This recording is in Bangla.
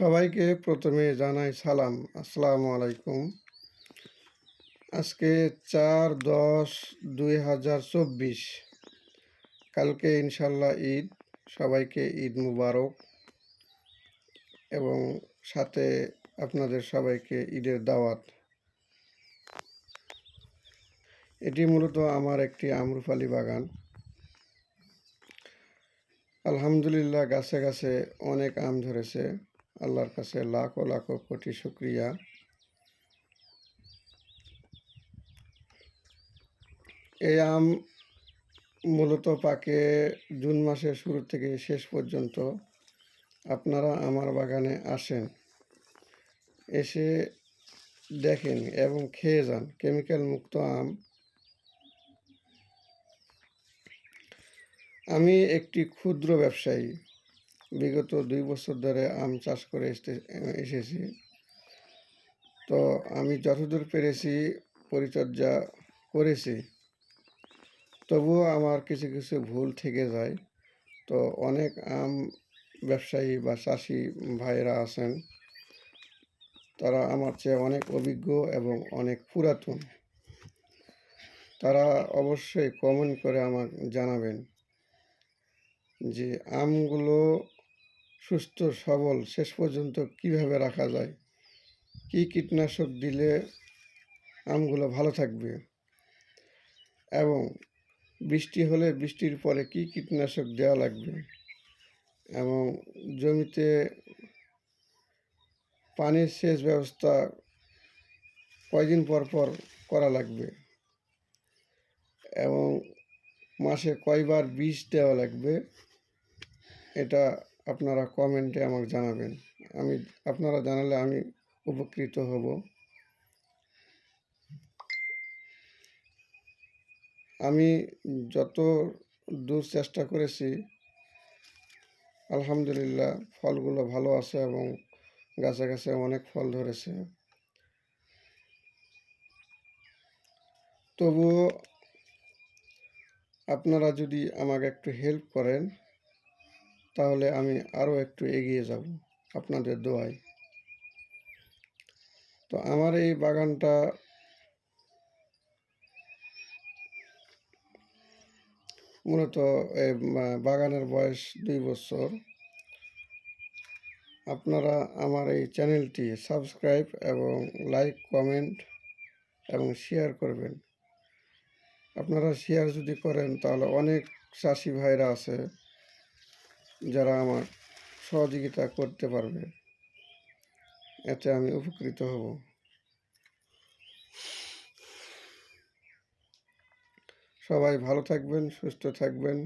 সবাইকে প্রথমে জানাই সালাম। আসসালামু আলাইকুম। আজকে 4/10/2024, কালকে ইনশাল্লাহ ঈদ। সবাইকে ঈদ মুবারক এবং সাথে আপনাদের সবাইকে ঈদের দাওয়াত। এটি মূলত আমার একটি আমরুপালি বাগান। আলহামদুলিল্লাহ, গাছে গাছে অনেক আম ধরেছে। আল্লাহর কাছে লাখো লাখো কোটি শুকরিয়া। এই আম মূলত পাকে জুন মাসের শুরু থেকে শেষ পর্যন্ত। আপনারা আমার বাগানে আসেন, এসে দেখেন এবং খেয়ে যান। কেমিক্যাল মুক্ত আম। আমি একটি ক্ষুদ্র ব্যবসায়ী। বিগত 2 বছর ধরে আম চাষ করে এসেছি। তো আমি যতদূর পেরেছি পরিচর্যা করেছি, তবুও আমার কিছু কিছু ভুল থেকে যায়। তো অনেক আম ব্যবসায়ী বা চাষি ভাইরা আছেন, তারা আমার চেয়ে অনেক অভিজ্ঞ এবং অনেক পুরাতন। তারা অবশ্যই কমেন্ট করে আমাকে জানাবেন যে আমগুলো সুস্থ সবল শেষ পর্যন্ত কিভাবে রাখা যায়, কি কীটনাশক দিলে আমগুলো ভালো থাকবে, এবং বৃষ্টি হলে বৃষ্টির পরে কি কীটনাশক দেওয়া লাগবে, এবং জমিতে পানির সেচ ব্যবস্থা কয়দিন পর পর করা লাগবে, এবং মাসে কয়বার বীজ দেওয়া লাগবে, এটা আপনারা কমেন্টে আমাকে জানাবেন। আপনারা জানালে আমি উপকৃত হব। আমি যত দূর চেষ্টা করেছি, আলহামদুলিল্লাহ ফলগুলো ভালো আছে এবং গাছে গাছে অনেক ফল ধরেছে। তবুও আপনারা যদি আমাকে একটু হেল্প করেন, তাহলে আমি আরও একটু এগিয়ে যাব আপনাদের দোয়ায়। তো আমার এই বাগানটা মূলত বাগানের বয়স 2 বছর। আপনারা আমার এই চ্যানেলটি সাবস্ক্রাইব এবং লাইক, কমেন্ট এবং শেয়ার করবেন। আপনারা শেয়ার যদি করেন, তাহলে অনেক চাষি ভাইরা আছে যারা আমার সহযোগিতা করতে পারবে। এতে আমি উপকৃত হব। সবাই ভালো থাকবেন, সুস্থ থাকবেন।